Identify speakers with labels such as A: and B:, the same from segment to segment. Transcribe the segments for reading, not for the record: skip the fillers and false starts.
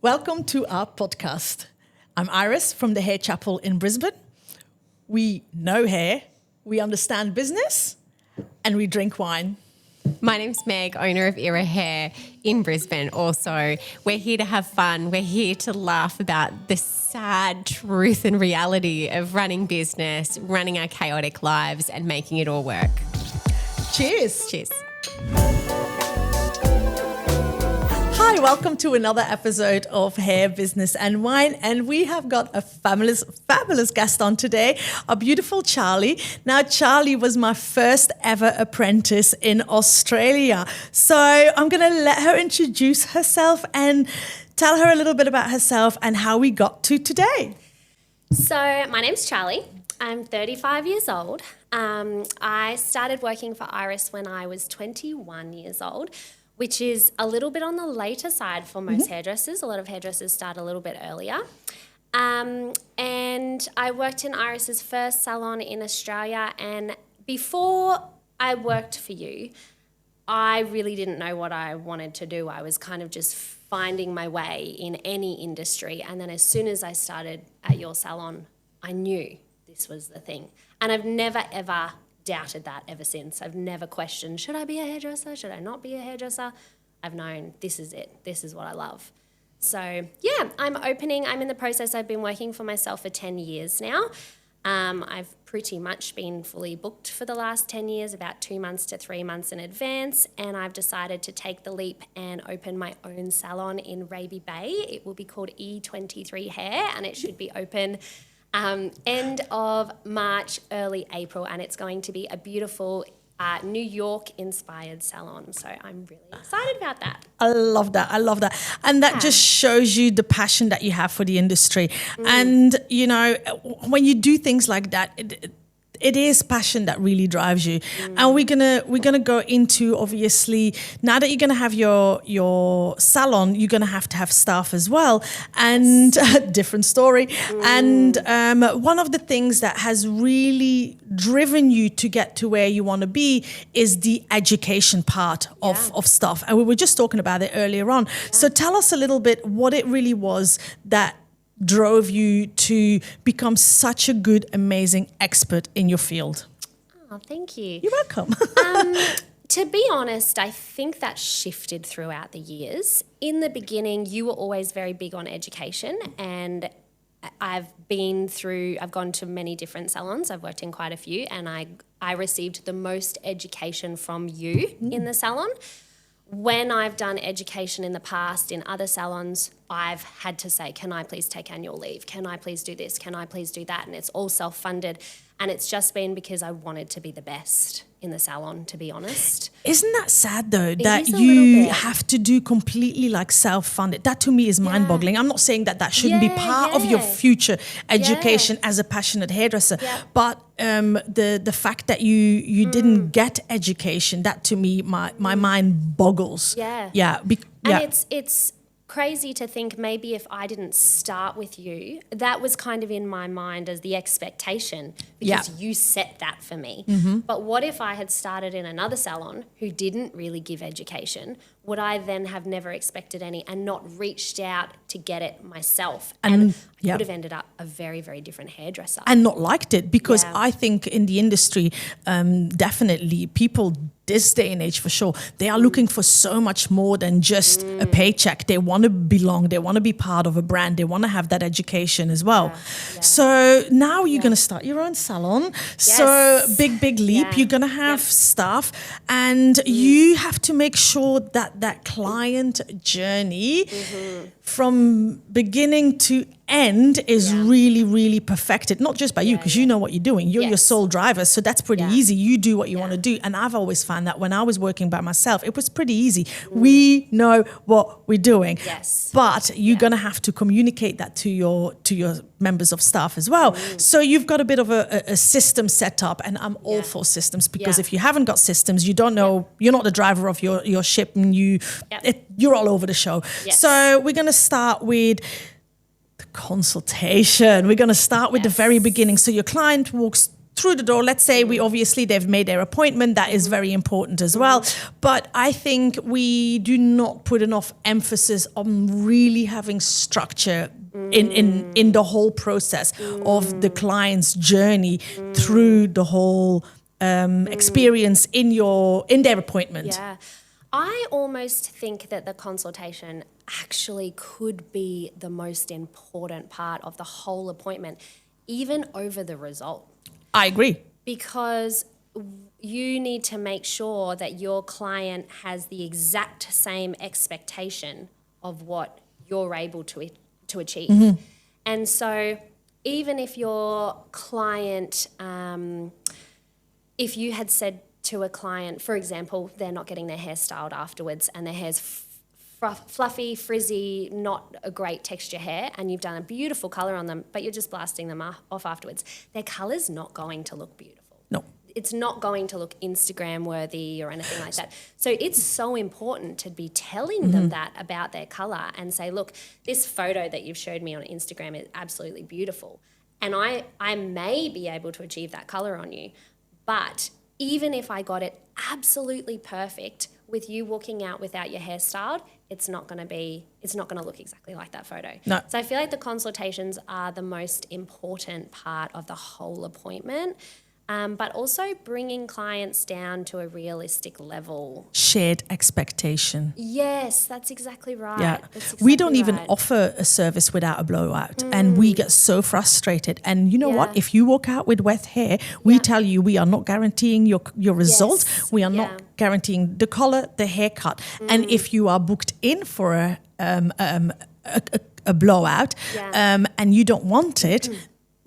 A: Welcome to our podcast. I'm Iris from the Hair Chapel in Brisbane. We know hair, we understand business, and we drink wine.
B: My name's Meg, owner of Era Hair in Brisbane also. We're here to have fun. We're here to laugh about the sad truth and reality of running business, running our chaotic lives and making it all work.
A: Cheers.
B: Cheers.
A: Hi, welcome to another episode of Hair, Business and Wine. And we have got a fabulous guest on today, our beautiful Charlie. Now, Charlie was my first ever apprentice in Australia. So I'm going to let her introduce herself and tell her a little bit about herself and how we got to today.
C: So my name's Charlie. I'm 35 years old. I started working for Iris when I was 21 years old, which is a little bit on the later side for most hairdressers. A lot of hairdressers start a little bit earlier. And I worked in Iris's first salon in Australia. And before I worked for you, I really didn't know what I wanted to do. I was kind of just finding my way in any industry. And then as soon as I started at your salon, I knew this was the thing. And I've never, ever doubted that ever since. I've never questioned, should I be a hairdresser? Should I not be a hairdresser? I've known this is it. This is what I love. So yeah, I'm in the process. I've been working for myself for 10 years now. I've pretty much been fully booked for the last 10 years, about 2 months to 3 months in advance. And I've decided to take the leap and open my own salon in Raby Bay. It will be called E23 Hair and it should be open end of March, early April, and it's going to be a beautiful New York-inspired salon. So I'm really excited about that.
A: I love that. And that just shows you the passion that you have for the industry. And, you know, when you do things like that, it is passion that really drives you. And we're gonna go into, obviously, now that you're gonna have your salon, you're gonna have to have staff as well, and different story. And one of the things that has really driven you to get to where you want to be is the education part of stuff. And we were just talking about it earlier on. So tell us a little bit what it really was that drove you to become such a good, amazing expert in your field.
C: Oh, thank you.
A: You're welcome.
C: To be honest, I think that shifted throughout the years. In the beginning, you were always very big on education, and I've gone to many different salons. I've worked in quite a few, and I received the most education from you in the salon. When I've done education in the past in other salons, I've had to say, can I please take annual leave? Can I please do this? Can I please do that? And it's all self-funded. And it's just been because I wanted to be the best in the salon, to be honest.
A: Isn't that sad though, that you have to do completely like self-funded? That to me is mind-boggling. I'm not saying that shouldn't be part of your future education as a passionate hairdresser, but the fact that you didn't get education, that to me, my mind boggles.
C: It's crazy to think maybe if I didn't start with you, that was kind of in my mind as the expectation because you set that for me. But what if I had started in another salon who didn't really give education? Would I then have never expected any and not reached out to get it myself? And I would have ended up a very, very different hairdresser.
A: And not liked it because I think in the industry, definitely people this day and age for sure, they are looking for so much more than just a paycheck. They want to belong. They want to be part of a brand. They want to have that education as well. So now you're going to start your own salon. So big leap. You're going to have staff and you have to make sure that client journey from beginning to end is really, really perfected, not just by you, because you know what you're doing. You're your sole driver, so that's pretty easy. You do what you want to do. And I've always found that when I was working by myself, it was pretty easy. We know what we're doing. But you're going to have to communicate that to your members of staff as well. So you've got a bit of a system set up, and I'm all for systems, because if you haven't got systems, you don't know, you're not the driver of your ship, and you're all over the show. So we're going to start with the consultation. We're going to start with the very beginning. So your client walks through the door, let's say they've made their appointment. That is very important as well. But I think we do not put enough emphasis on really having structure in the whole process of the client's journey through the whole experience in their appointment.
C: Yeah. I almost think that the consultation actually could be the most important part of the whole appointment, even over the result.
A: I agree.
C: Because you need to make sure that your client has the exact same expectation of what you're able to achieve. And so even if your client, if you had said to a client, for example, they're not getting their hair styled afterwards and their hair's fluffy, frizzy, not a great texture hair, and you've done a beautiful colour on them, but you're just blasting them off afterwards, their colour's not going to look beautiful.
A: No.
C: It's not going to look Instagram worthy or anything like that. So it's so important to be telling them that about their colour and say, look, this photo that you've showed me on Instagram is absolutely beautiful. And I may be able to achieve that colour on you, but even if I got it absolutely perfect with you walking out without your hair styled, it's not going to look exactly like that photo.
A: No.
C: So I feel like the consultations are the most important part of the whole appointment. But also bringing clients down to a realistic level.
A: Shared expectation.
C: Yes, that's exactly right.
A: Yeah.
C: That's
A: We
C: exactly
A: don't even
C: right.
A: offer a service without a blowout. And we get so frustrated. And you know what?
C: Yeah.
A: If you walk out with wet hair, we
C: Yeah.
A: tell you we are not guaranteeing your result.
C: Yes.
A: We are
C: Yeah.
A: not guaranteeing the color, the haircut. And if you are booked in for a blowout
C: Yeah.
A: and you don't want it,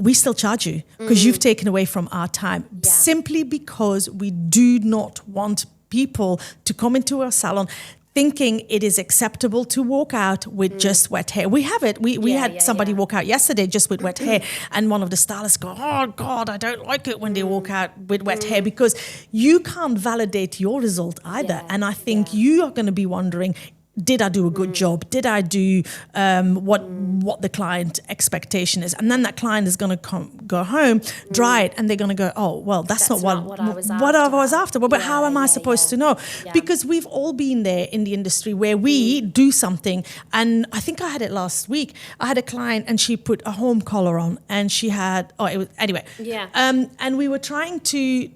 A: we still charge you because you've taken away from our time simply because we do not want people to come into our salon thinking it is acceptable to walk out with just wet hair. We have it. We had somebody walk out yesterday just with wet hair, and one of the stylists go, "Oh God, I don't like it when they walk out with wet hair," because you can't validate your result either.
C: Yeah,
A: And I think you are going to be wondering, did I do a good job? Did I do what the client expectation is? And then that client is going to go home, dry it, and they're going to go, oh, well, that's not what I was after. But how am I supposed to know?
C: Yeah.
A: Because we've all been there in the industry where we do something. And I think I had it last week. I had a client and she put a home collar on and she had, anyway.
C: Yeah.
A: And we were trying to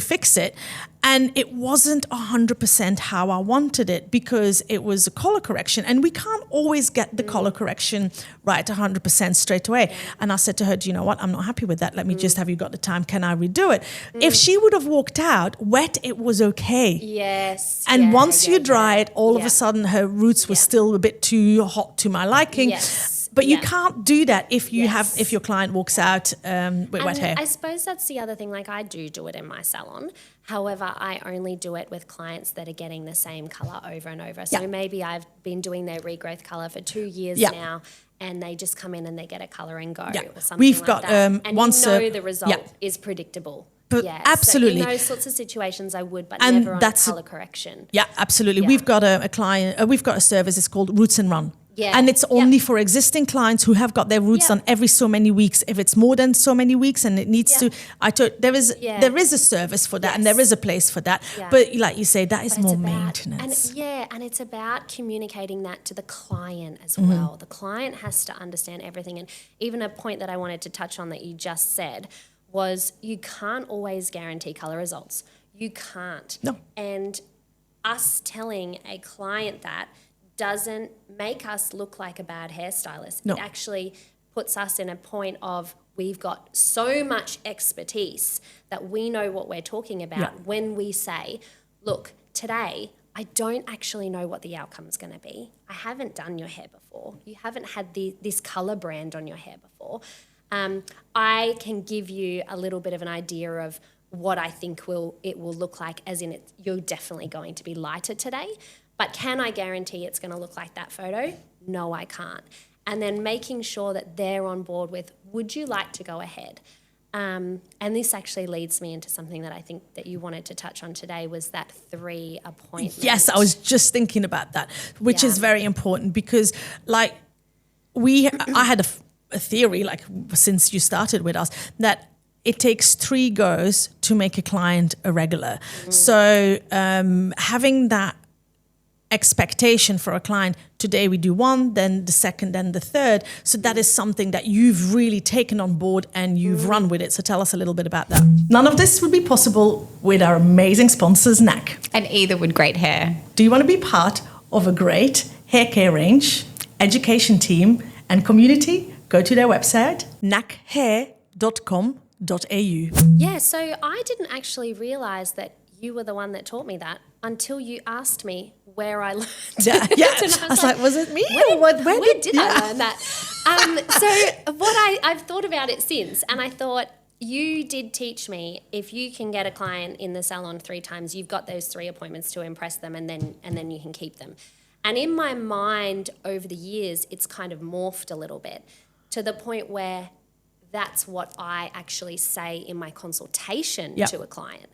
A: fix it, and it wasn't 100% how I wanted it because it was a color correction, and we can't always get the color correction right 100% straight away. And I said to her, do you know what, I'm not happy with that, let me just, have you got the time, can I redo it? If she would have walked out wet, it was okay.
C: Yes.
A: And once you dry it, all of a sudden her roots were still a bit too hot to my liking.
C: Yes.
A: But you can't do that if you
C: Yes.
A: if your client walks out with wet hair.
C: I suppose that's the other thing. Like I do it in my salon. However, I only do it with clients that are getting the same color over and over. So maybe I've been doing their regrowth color for 2 years now, and they just come in and they get a color and go or something
A: We've
C: like
A: got,
C: that. And
A: once
C: you know
A: a-
C: the result is predictable.
A: But absolutely.
C: So in those sorts of situations, I would, but
A: And
C: never on a
A: that's-
C: color correction.
A: Yeah, absolutely.
C: Yeah.
A: We've got a client, we've got a service, it's called Roots and Run.
C: Yeah.
A: And it's only for existing clients who have got their roots
C: Yeah.
A: done every so many weeks. If it's more than so many weeks and it needs to, there is a service for that and there is a place for that.
C: Yeah.
A: But like you say, that is
C: But
A: more
C: it's about-
A: maintenance.
C: And it's about communicating that to the client as well. The client has to understand everything. And even a point that I wanted to touch on that you just said was you can't always guarantee color results. You can't.
A: No.
C: And us telling a client that doesn't make us look like a bad hairstylist.
A: No.
C: It actually puts us in a point of we've got so much expertise that we know what we're talking about when we say, look, today I don't actually know what the outcome's going to be. I haven't done your hair before. You haven't had this colour brand on your hair before. I can give you a little bit of an idea of what I think it will look like, as in you're definitely going to be lighter today. But can I guarantee it's going to look like that photo? No, I can't. And then making sure that they're on board with, would you like to go ahead? And this actually leads me into something that I think that you wanted to touch on today was that 3 appointments.
A: Yes, I was just thinking about that, which is very important because like I had a theory, like since you started with us, that it takes 3 goes to make a client a regular. So having that expectation for a client, today we do 1, then the 2nd, then the 3rd. So that is something that you've really taken on board and you've run with it. So tell us a little bit about that. None of this would be possible with our amazing sponsors, NAC.
B: And either would great hair.
A: Do you want to be part of a great hair care range, education team and community? Go to their website, nachair.com.au.
C: Yeah, so I didn't actually realize that you were the one that taught me that until you asked me where I learned
A: Yeah,
C: it.
A: yeah.
C: And
A: I was like, was it me?
C: Where
A: Where
C: did I learn that? So I've thought about it since, and I thought you did teach me if you can get a client in the salon 3 times, you've got those 3 appointments to impress them, and then you can keep them. And in my mind over the years, it's kind of morphed a little bit to the point where that's what I actually say in my consultation to a client.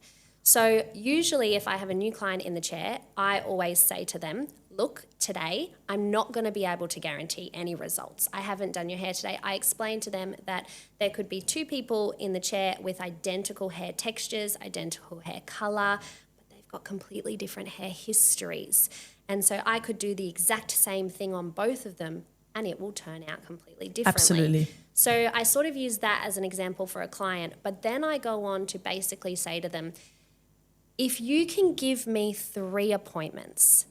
C: So usually if I have a new client in the chair, I always say to them, look, today I'm not going to be able to guarantee any results. I haven't done your hair today. I explain to them that there could be 2 people in the chair with identical hair textures, identical hair colour, but they've got completely different hair histories. And so I could do the exact same thing on both of them and it will turn out completely differently.
A: Absolutely.
C: So I sort of use that as an example for a client, but then I go on to basically say to them, if you can give me 3 appointments,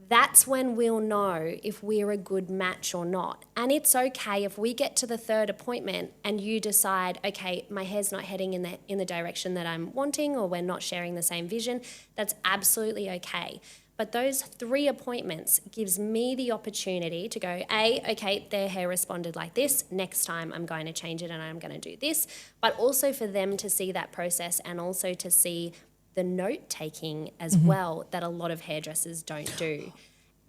C: that's when we'll know if we're a good match or not. And it's okay if we get to the 3rd appointment and you decide, okay, my hair's not heading in the direction that I'm wanting, or we're not sharing the same vision. That's absolutely okay. But those 3 appointments gives me the opportunity to go, okay, their hair responded like this. Next time I'm going to change it and I'm going to do this. But also for them to see that process and also to see the note taking as well that a lot of hairdressers don't do.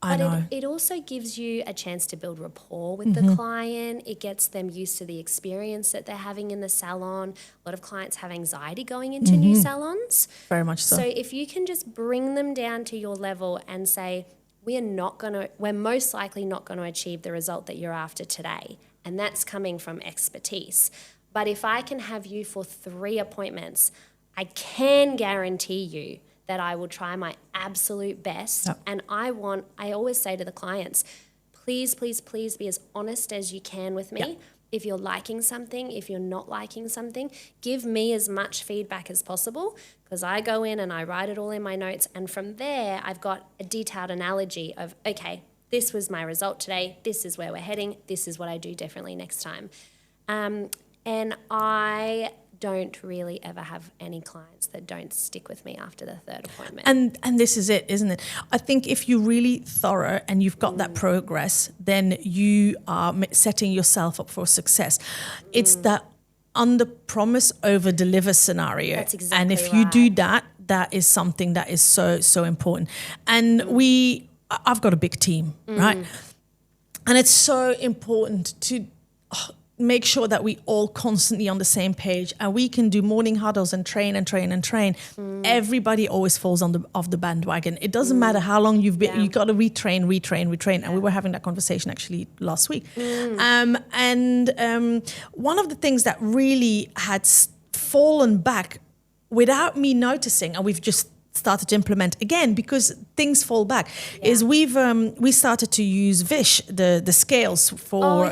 A: I know.
C: It also gives you a chance to build rapport with the client. It gets them used to the experience that they're having in the salon. A lot of clients have anxiety going into new salons.
A: Very much so.
C: So if you can just bring them down to your level and say, we're most likely not going to achieve the result that you're after today. And that's coming from expertise. But if I can have you for 3 appointments, I can guarantee you that I will try my absolute best.
A: Yep.
C: And I always say to the clients, please, please, please be as honest as you can with me.
A: Yep.
C: If you're liking something, if you're not liking something, give me as much feedback as possible, because I go in and I write it all in my notes. And from there, I've got a detailed analogy of, okay, this was my result today. This is where we're heading. This is what I do differently next time. And I don't really ever have any clients that don't stick with me after the 3rd appointment.
A: And this is it, isn't it? I think if you're really thorough and you've got that progress, then you are setting yourself up for success. It's that under promise, over deliver scenario.
C: That's exactly
A: and if you do
C: right.
A: that, that is something that is so important. And I've got a big team, right? And it's so important to make sure that we all constantly on the same page, and we can do morning huddles and train. Everybody always falls off the bandwagon. It doesn't matter how long you've been, you got to retrain. And we were having that conversation actually last week. One of the things that really had fallen back without me noticing, and we've just started to implement again because things fall back, is we started to use Vish, the scales for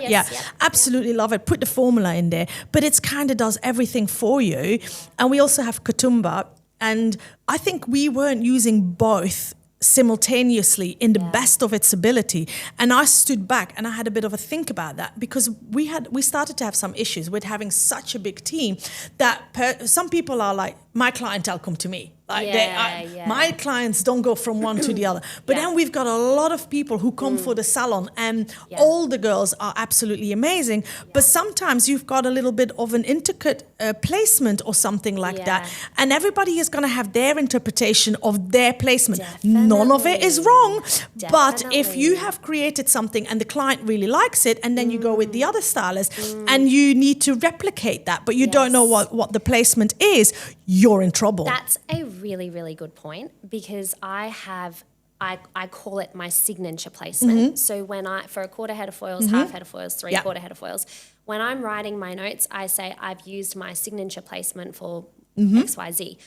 A: absolutely love it. Put the formula in there, but it's kind of does everything for you. And we also have Katumba, and I think we weren't using both simultaneously in the best of its ability. And I stood back and I had a bit of a think about that, because we started to have some issues with having such a big team that some people are like, my clientele come to me. My clients don't go from one to the other. But then we've got a lot of people who come for the salon, and all the girls are absolutely amazing. But sometimes you've got a little bit of an intricate placement or something like that. And everybody is going to have their interpretation of their placement.
C: Definitely.
A: None of it is wrong.
C: Definitely.
A: But if you have created something and the client really likes it, and then you go with the other stylist and you need to replicate that, but you don't know what the placement is, you're in trouble.
C: That's a really, really good point, because I have I call it my signature placement. So for a quarter head of foils, half head of foils, three-quarter head of foils, when I'm writing my notes, I say I've used my signature placement for XYZ.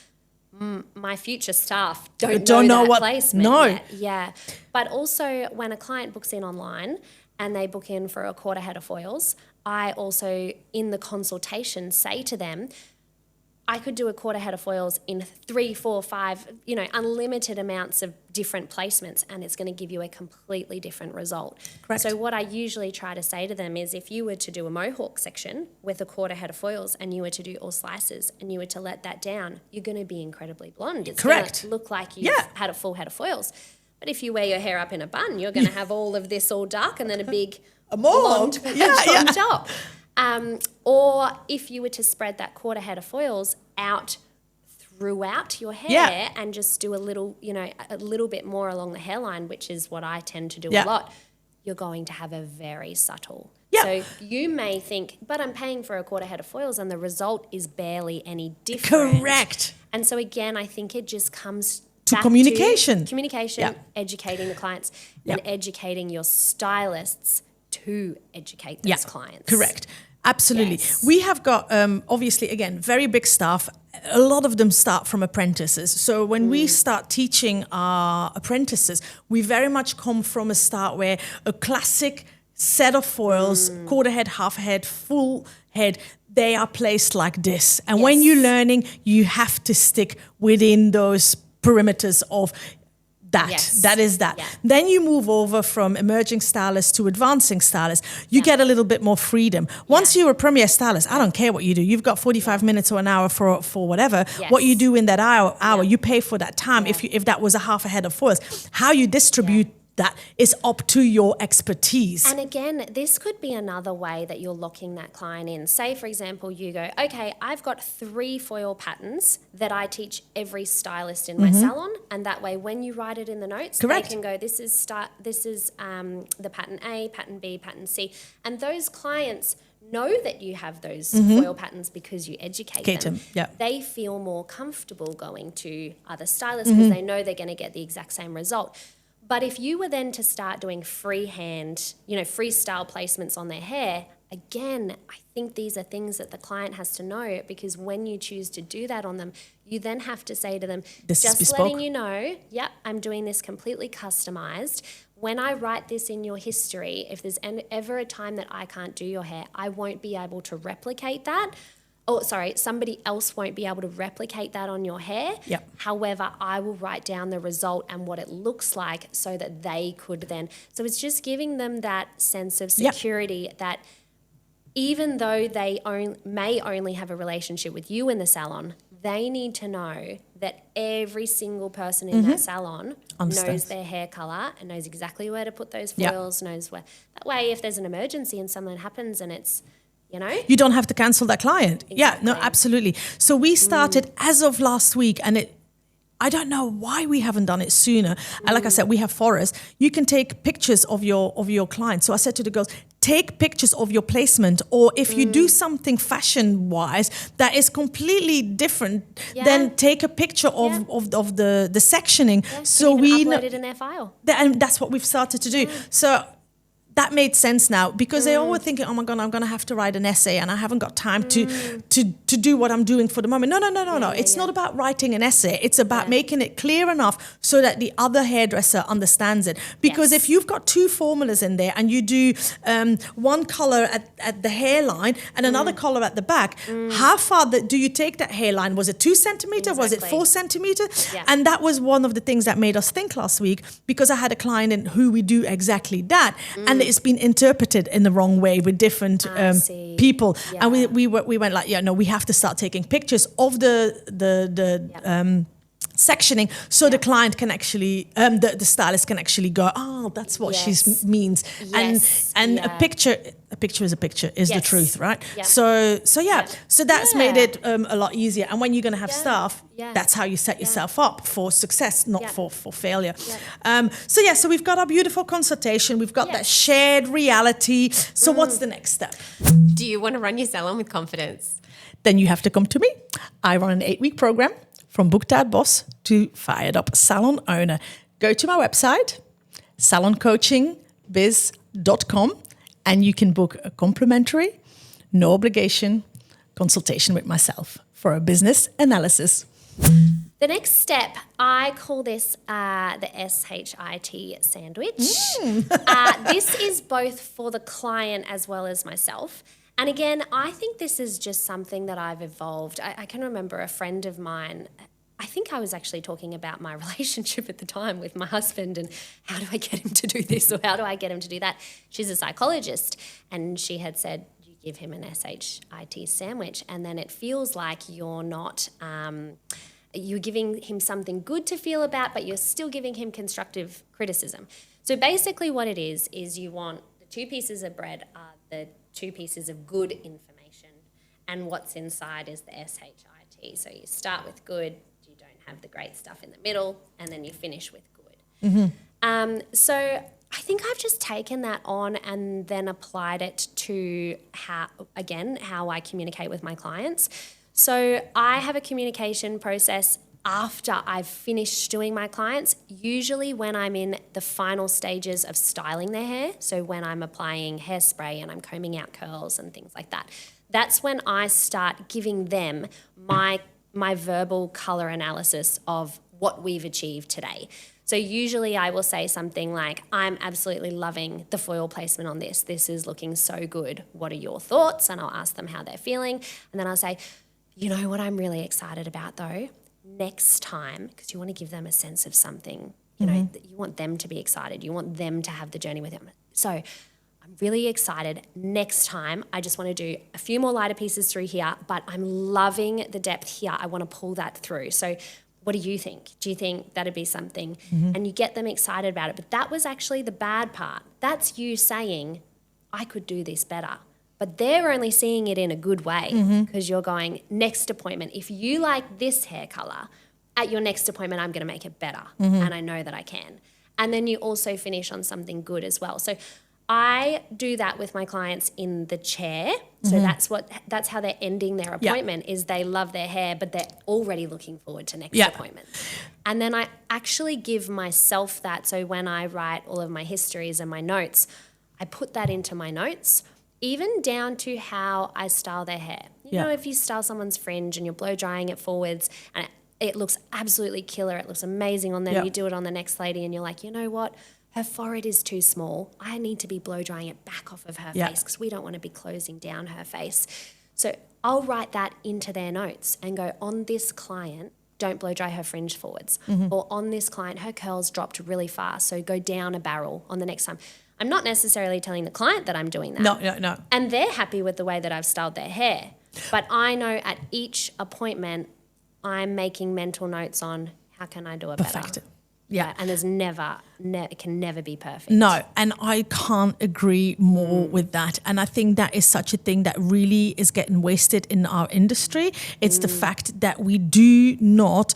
C: My future staff don't know that what placement yet. Yeah. But also when a client books in online and they book in for a quarter head of foils, I also in the consultation say to them, I could do a quarter head of foils in 3, 4, 5, unlimited amounts of different placements, and it's going to give you a completely different result.
A: Correct.
C: So what I usually try to say to them is if you were to do a mohawk section with a quarter head of foils and you were to do all slices and you were to let that down, you're going to be incredibly blonde. It's
A: Correct.
C: going to look like you've had a full head of foils. But if you wear your hair up in a bun, you're going to have all of this all dark and then a big blonde patch on top. Or if you were to spread that quarter head of foils out throughout your hair and just do a little bit more along the hairline, which is what I tend to do a lot, you're going to have a very subtle. So you may think, but I'm paying for a quarter head of foils and the result is barely any different.
A: Correct.
C: And so again, I think it just comes
A: to communication.
C: Educating the clients and educating your stylists to educate those clients.
A: Correct. Absolutely.
C: Yes.
A: We have got, obviously, again, very big staff. A lot of them start from apprentices. So when we start teaching our apprentices, we very much come from a start where a classic set of foils, quarter head, half head, full head, they are placed like this. And when you're learning, you have to stick within those perimeters of that is that. Yeah. Then you move over from emerging stylist to advancing stylist. You get a little bit more freedom. Once you're a premier stylist, I don't care what you do. You've got 45 minutes or an hour for whatever. Yes. What you do in that hour, you pay for that time. If that was a half a head of foils, how you distribute that is up to your expertise.
C: And again, this could be another way that you're locking that client in. Say, for example, you go, okay, I've got 3 foil patterns that I teach every stylist in my salon. And that way, when you write it in the notes, they can go, this is the pattern A, pattern B, pattern C. And those clients know that you have those foil patterns because you educate them. They feel more comfortable going to other stylists because they know they're going to get the exact same result. But if you were then to start doing freehand, freestyle placements on their hair, again, I think these are things that the client has to know because when you choose to do that on them, you then have to say to them, just letting you know, I'm doing this completely customized. When I write this in your history, if there's ever a time that I can't do your hair, I won't be able to replicate that. Somebody else won't be able to replicate that on your hair. However, I will write down the result and what it looks like so that they could then. So it's just giving them that sense of security that even though they may only have a relationship with you in the salon, they need to know that every single person in that salon knows their hair colour and knows exactly where to put those foils, knows where. That way, if there's an emergency and something happens and it's,
A: you don't have to cancel that client. Exactly. Absolutely. So we started as of last week, and I don't know why we haven't done it sooner. And like I said, we have Forest. You can take pictures of your clients. So I said to the girls, take pictures of your placement, or if you do something fashion-wise that is completely different, then take a picture of the sectioning.
C: So we upload it in their file.
A: And that's what we've started to do. So that made sense now because they all were thinking, oh my God, I'm going to have to write an essay and I haven't got time to do what I'm doing for the moment. No. It's not about writing an essay. It's about making it clear enough so that the other hairdresser understands it. Because if you've got 2 formulas in there and you do one color at the hairline and another color at the back, how far do you take that hairline? Was it 2 centimeter?
C: Exactly.
A: Was it 4 centimeter? Yeah. And that was one of the things that made us think last week because I had a client in who we do exactly that. And it's been interpreted in the wrong way with different people, and we went like, we have to start taking pictures of the sectioning so the client can actually, the stylist can actually go, oh, that's what she means, and a picture is a picture is the truth, right? So that's made it a lot easier. And when you're going to have staff, that's how you set yourself up for success, not for failure. So we've got our beautiful consultation. We've got that shared reality. So what's the next step?
B: Do you want to run your salon with confidence?
A: Then you have to come to me. I run an 8-week program from booked out boss to fired up salon owner. go to my website, saloncoachingbiz.com, and you can book a complimentary, no obligation consultation with myself for a business analysis.
C: The next step, I call this the SHIT sandwich. This is both for the client as well as myself. And again, I think this is just something that I've evolved. I can remember a friend of mine, I think I was actually talking about my relationship at the time with my husband and how do I get him to do this or how do I get him to do that? She's a psychologist and she had said, you give him an SHIT sandwich and then it feels like you're not, you're giving him something good to feel about, but you're still giving him constructive criticism. So basically what it is you want the two pieces of bread are the two pieces of good information and what's inside is the SHIT. So you start with good, you don't have the great stuff in the middle, and then you finish with good. So I think I've just taken that on and then applied it to how I communicate with my clients. So I have a communication process after I've finished doing my clients, usually when I'm in the final stages of styling their hair. So when I'm applying hairspray and I'm combing out curls and things like that. That's when I start giving them my verbal color analysis of what we've achieved today. So usually I will say something like, I'm absolutely loving the foil placement on this. This is looking so good. What are your thoughts? And I'll ask them how they're feeling. And then I'll say, you know what I'm really excited about though? Next time, because you want to give them a sense of something, you know, that you want them to be excited. You want them to have the journey with them. So I'm really excited. Next time, I just want to do a few more lighter pieces through here, but I'm loving the depth here. I want to pull that through. So what do you think? Do you think that'd be something? And you get them excited about it. But that was actually the bad part. That's you saying, I could do this better. But they're only seeing it in a good way because you're going, next appointment, if you like this hair color, at your next appointment, I'm going to make it better. And I know that I can. And then you also finish on something good as well. So I do that with my clients in the chair. So that's how they're ending their appointment is they love their hair, but they're already looking forward to next appointment. And then I actually give myself that. So when I write all of my histories and my notes, I put that into my notes. Even down to how I style their hair. You know, if you style someone's fringe and you're blow drying it forwards and it looks absolutely killer, it looks amazing on them, you do it on the next lady and you're like, you know what, her forehead is too small. I need to be blow drying it back off of her face because we don't want to be closing down her face. So I'll write that into their notes and go, on this client, don't blow dry her fringe forwards. Or on this client, her curls dropped really fast, so go down a barrel on the next time. I'm not necessarily telling the client that I'm doing that.
A: No.
C: And they're happy with the way that I've styled their hair. But I know at each appointment, I'm making mental notes on how can I do it better. Yeah. And there's it can never be perfect.
A: No, and I can't agree more with that. And I think that is such a thing that really is getting wasted in our industry. It's the fact that we do not,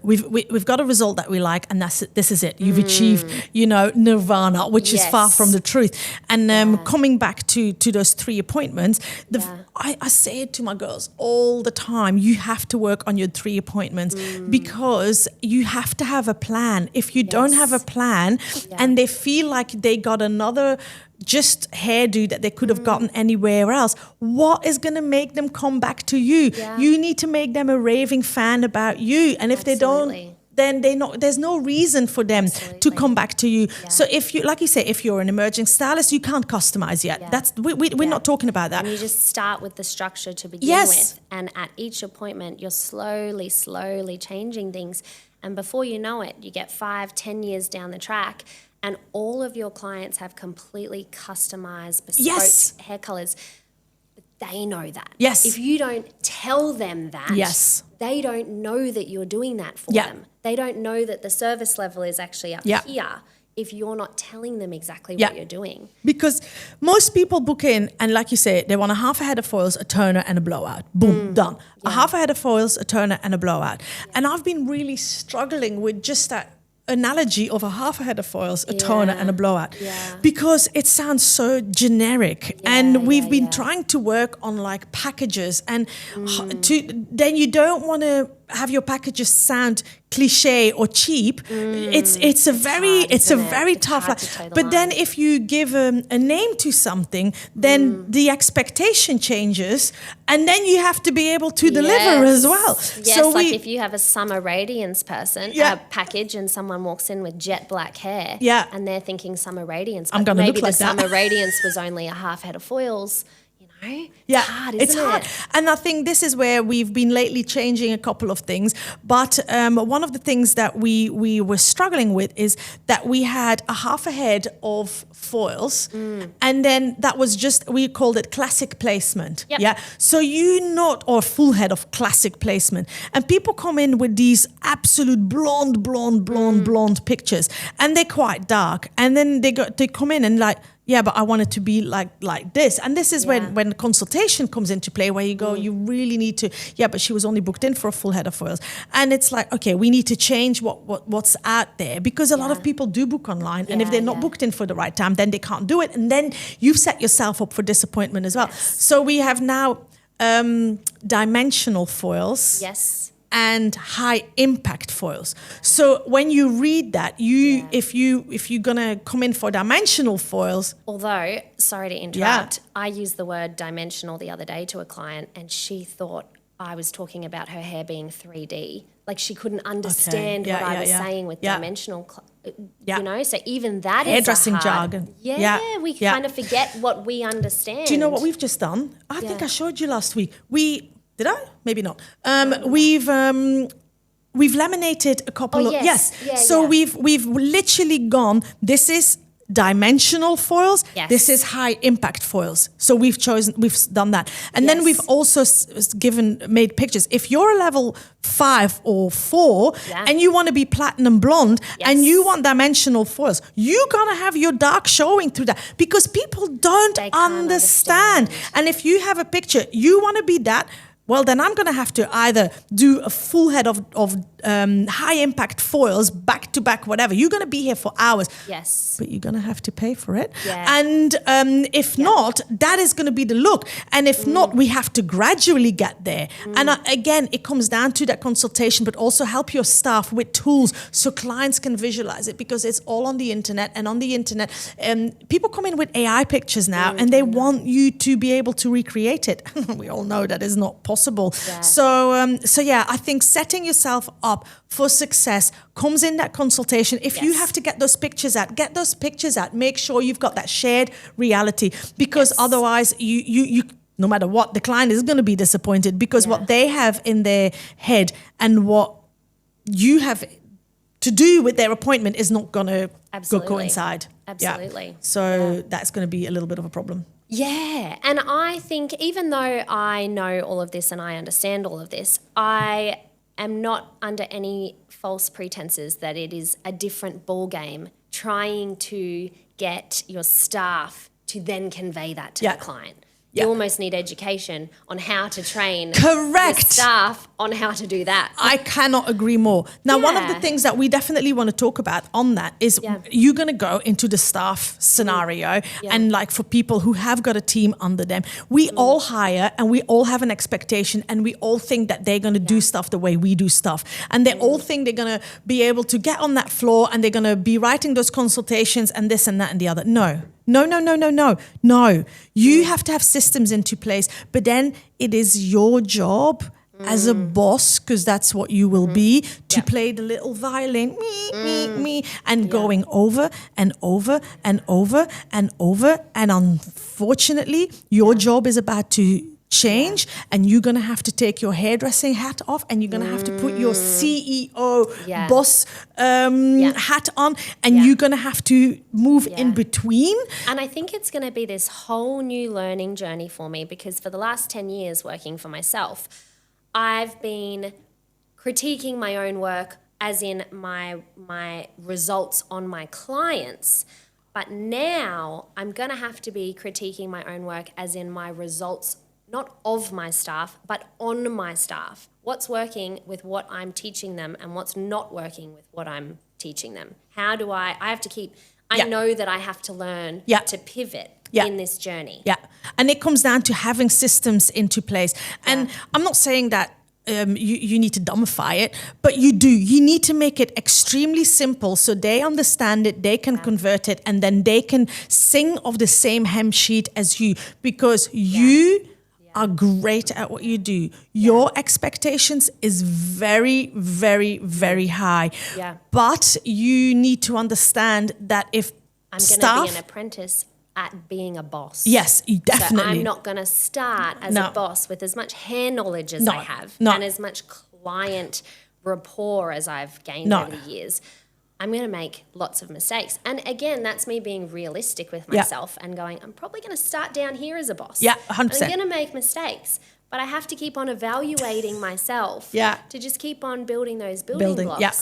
A: we've got a result that we like, and this is it. You've achieved, nirvana, which is far from the truth. And coming back to those 3 appointments, I say it to my girls all the time. You have to work on your 3 appointments because you have to have a plan. If you don't have a plan and they feel like they got another just hairdo that they could have gotten anywhere else, what is going to make them come back to you? You need to make them a raving fan about you. And if they don't, then there's no reason for them to come back to you. So if you, like you say, if you're an emerging stylist, you can't customize yet. That's we're not talking about that.
C: And you just start with the structure to begin with. And at each appointment, you're slowly changing things. And before you know it, you get 5-10 years down the track and all of your clients have completely customized, bespoke hair colors. They know that.
A: Yes.
C: If you don't tell them that, they don't know that you're doing that for them. They don't know that the service level is actually up here if you're not telling them exactly what you're doing.
A: Because most people book in and like you say, they want a half a head of foils, a toner and a blowout. Boom, done. A half a head of foils, a toner and a blowout. And I've been really struggling with just that analogy of a half a head of foils, a toner and a blowout because it sounds so generic and we've been trying to work on like packages and then you don't want to have your packages sound cliche or cheap. It's a very tough
C: hard
A: line.
C: to toe the
A: But then
C: line.
A: if you give a name to something, then the expectation changes, and then you have to be able to deliver as well.
C: Yes,
A: So
C: like if you have a Summer Radiance person,
A: Yeah.
C: a package, and someone walks in with jet black hair,
A: Yeah.
C: and they're thinking Summer Radiance,
A: I'm
C: but
A: gonna
C: maybe
A: look like
C: the
A: that.
C: Summer Radiance was only a half head of foils.
A: Yeah,
C: It's hard, isn't
A: it's hard.
C: it?
A: And I think this is where we've been lately changing a couple of things. But one of the things that we were struggling with is that we had a half a head of foils, and then that was just, we called it classic placement.
C: Yep.
A: Yeah. So or full head of classic placement. And people come in with these absolute blonde pictures, and they're quite dark. And then they come in and like, yeah, but I want it to be like this. And this is when consultation comes into play, where you go, you really need to, but she was only booked in for a full head of foils. And it's like, okay, we need to change what's out there, because a lot of people do book online. And if they're not booked in for the right time, then they can't do it. And then you've set yourself up for disappointment as well.
C: Yes.
A: So we have now dimensional foils.
C: Yes.
A: And high impact foils. So when you read that, if you're gonna come in for dimensional foils,
C: Although, sorry to interrupt, I used the word dimensional the other day to a client, and she thought I was talking about her hair being 3D. Like she couldn't understand what I was saying with dimensional, you know? So even that is
A: hairdressing
C: hard.
A: jargon.
C: We kind of forget what we understand.
A: Do you know what we've just done? I think I showed you last week. Did I? Maybe not. We've laminated a couple of
C: yes. Yeah,
A: so
C: yeah.
A: we've literally gone. This is dimensional foils.
C: Yes.
A: This is high impact foils. So we've done that, and then we've also made pictures. If you're a level 5 or 4 and you want to be platinum blonde and you want dimensional foils, you're gonna have your dark showing through that, because people don't
C: They can't
A: understand. And if you have a picture, you want to be that. Well, then I'm going to have to either do a full head of high impact foils, back to back, whatever. You're going to be here for hours.
C: Yes.
A: But you're going to have to pay for it.
C: Yeah.
A: And if not, that is going to be the look. And if not, we have to gradually get there. And again, it comes down to that consultation, but also help your staff with tools so clients can visualize it, because it's all on the internet. And on the internet, people come in with AI pictures now, and they want you to be able to recreate it. We all know that is not possible. Yeah. So I think setting yourself up for success comes in that consultation. If you have to get those pictures out. Make sure you've got that shared reality, because otherwise you no matter what, the client is going to be disappointed, because what they have in their head and what you have to do with their appointment is not going to coincide.
C: Absolutely.
A: Yeah. So that's going to be a little bit of a problem.
C: Yeah. And I think even though I know all of this and I understand all of this, I am not under any false pretenses that it is a different ball game trying to get your staff to then convey that to the client. You almost need education on how to train your staff on how to do that.
A: I cannot agree more. Now, one of the things that we definitely want to talk about on that is you're going to go into the staff scenario, and like for people who have got a team under them, we all hire and we all have an expectation, and we all think that they're going to do stuff the way we do stuff. And they all think they're going to be able to get on that floor and they're going to be writing those consultations and this and that and the other. No. You have to have systems into place, but then it is your job as a boss, because that's what you will be, to play the little violin, me, and going over and over and over and over. And unfortunately, your job is about to change, and you're going to have to take your hairdressing hat off, and you're going to have to put your CEO boss hat on, and you're going to have to move in between.
C: And I think it's going to be this whole new learning journey for me, because for the last 10 years working for myself, I've been critiquing my own work, as in my results on my clients. But now I'm going to have to be critiquing my own work, as in my results, not of my staff, but on my staff. What's working with what I'm teaching them, and what's not working with what I'm teaching them. How do I have to keep, I know that I have to learn to pivot in this journey.
A: Yeah. And it comes down to having systems into place. And I'm not saying that you need to dumbify it, but you need to make it extremely simple so they understand it, they can convert it, and then they can sing of the same hymn sheet as you, because you are great at what you do. Your expectations is very, very, very high.
C: Yeah.
A: But you need to understand that if
C: I'm going to be an apprentice at being a boss.
A: Yes, definitely.
C: So I'm not going to start as a boss with as much hair knowledge as I have and as much client rapport as I've gained over the years. I'm going to make lots of mistakes. And again, that's me being realistic with myself and going, I'm probably going to start down here as a boss.
A: Yeah, 100%.
C: I'm going to make mistakes, but I have to keep on evaluating myself to just keep on building those building blocks.
A: Yeah.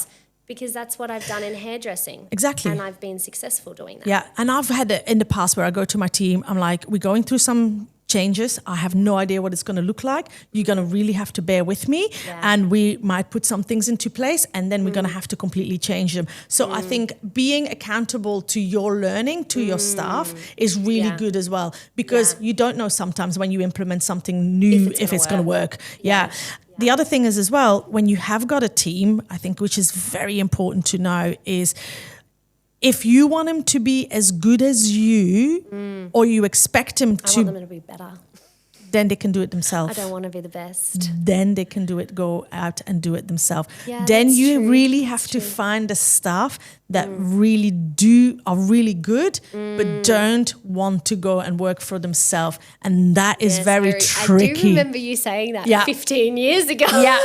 C: Because that's what I've done in hairdressing.
A: Exactly.
C: And I've been successful doing that.
A: Yeah. And I've had it in the past where I go to my team, I'm like, we're going through some changes. I have no idea what it's going to look like. You're going to really have to bear with me.
C: Yeah.
A: And we might put some things into place and then we're going to have to completely change them. So I think being accountable to your learning, to your staff is really good as well, because you don't know sometimes when you implement something new if it's going to work. Yeah. The other thing is as well, when you have got a team, I think, which is very important to know, is if you want them to be as good as you, or you expect them
C: I want them to be better.
A: then they can do it themselves.
C: I don't want to be the best.
A: Then they can do it, go out and do it themselves.
C: Yeah,
A: then
C: that's
A: you
C: true.
A: really have to find the staff that really are really good, but don't want to go and work for themselves. And that is
C: Yes,
A: very
C: I
A: tricky.
C: do remember you saying that 15 years ago.
A: Yeah,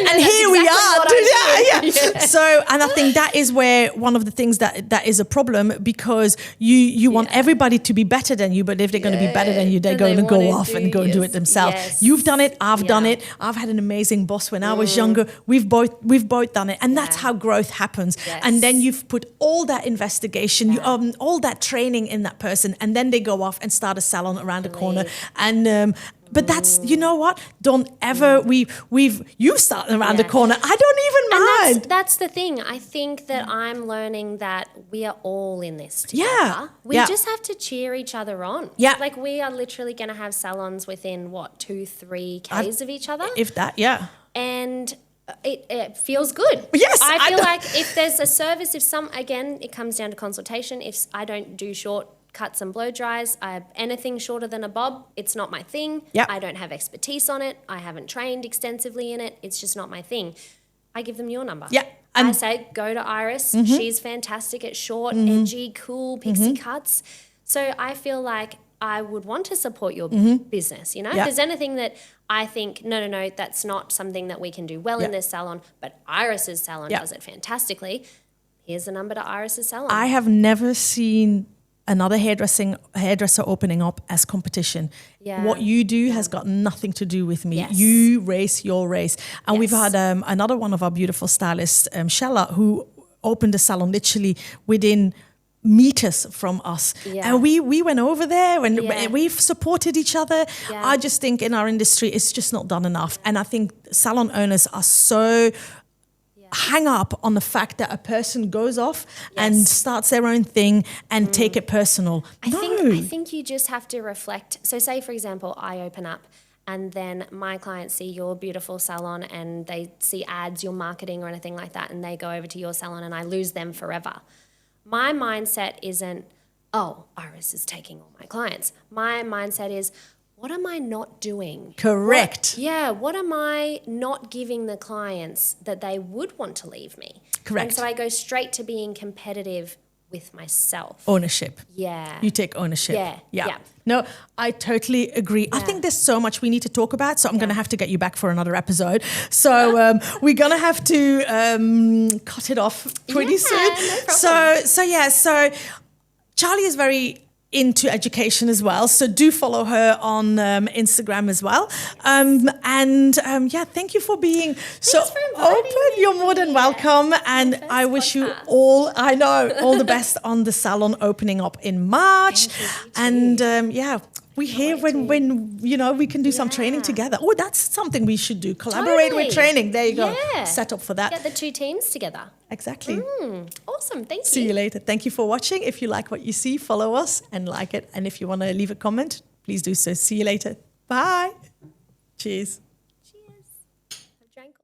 A: and here we are.
C: what I
A: Yeah. So, and I think that is where one of the things that is a problem, because you want everybody to be better than you, but if they're going to be better than you, they're
C: And
A: going
C: they
A: to go
C: wanna
A: off and go and do it themselves.
C: Yes.
A: You've done it. I've done it. I've had an amazing boss when I was younger. We've both done it, and that's how growth happens.
C: Yes.
A: And then you've put all that investigation, all that training in that person, and then they go off and start a salon around the corner. And but that's, you know what? Don't ever you start around the corner. I don't even mind.
C: And that's the thing. I think that I'm learning that we are all in this together.
A: Yeah.
C: We
A: Yeah.
C: just have to cheer each other on.
A: Yeah.
C: Like, we are literally going to have salons within 2-3 Ks of each other.
A: If that, yeah.
C: And it feels good.
A: Yes,
C: I feel
A: know.
C: like if there's a service, again, it comes down to consultation. If I don't do short cuts and blow dries, anything shorter than a bob, it's not my thing.
A: Yep.
C: I don't have expertise on it. I haven't trained extensively in it. It's just not my thing. I give them your number.
A: Yeah.
C: I say, go to Iris. She's fantastic at short, edgy, cool pixie cuts. So I feel like I would want to support your business, If there's anything that I think, no, that's not something that we can do well in this salon, but Iris's salon does it fantastically. Here's the number to Iris's salon.
A: I have never seen another hairdresser opening up as competition.
C: Yeah.
A: What you do has got nothing to do with me.
C: Yes.
A: You race your race. And we've
C: Yes.
A: had another one of our beautiful stylists, Shella, who opened a salon literally within meters from us.
C: Yeah.
A: And we went over there and
C: Yeah.
A: we've supported each other.
C: Yeah.
A: I just think in our industry, it's just not done enough. And I think salon owners are so hang up on the fact that a person goes off and starts their own thing and take it personal.
C: I think you just have to reflect. So say, for example, I open up and then my clients see your beautiful salon and they see ads, your marketing or anything like that, and they go over to your salon and I lose them forever. My mindset isn't, oh, Iris is taking all my clients. My mindset is, what am I not doing?
A: Correct.
C: What am I not giving the clients that they would want to leave me?
A: Correct.
C: And so I go straight to being competitive with myself.
A: Ownership.
C: Yeah.
A: You take ownership.
C: Yeah.
A: No, I totally agree. I think there's so much we need to talk about, so I'm going to have to get you back for another episode. So we're going to have to cut it off pretty soon.
C: No problem.
A: So Charlie is very into education as well, so do follow her on Instagram as well. Thank you for being so
C: for inviting
A: open.
C: me.
A: You're more than welcome, and
C: First
A: I wish you
C: podcast.
A: all the best on the salon opening up in March.
C: Thank you,
A: And we hear when we can do some training together. Oh, that's something we should do. Collaborate
C: Totally.
A: with training. There you go.
C: Yeah.
A: Set up for that.
C: Get the two teams together.
A: Exactly.
C: Awesome. Thank you.
A: See you later. Thank you for watching. If you like what you see, follow us and like it. And if you want to leave a comment, please do so. See you later. Bye. Cheers.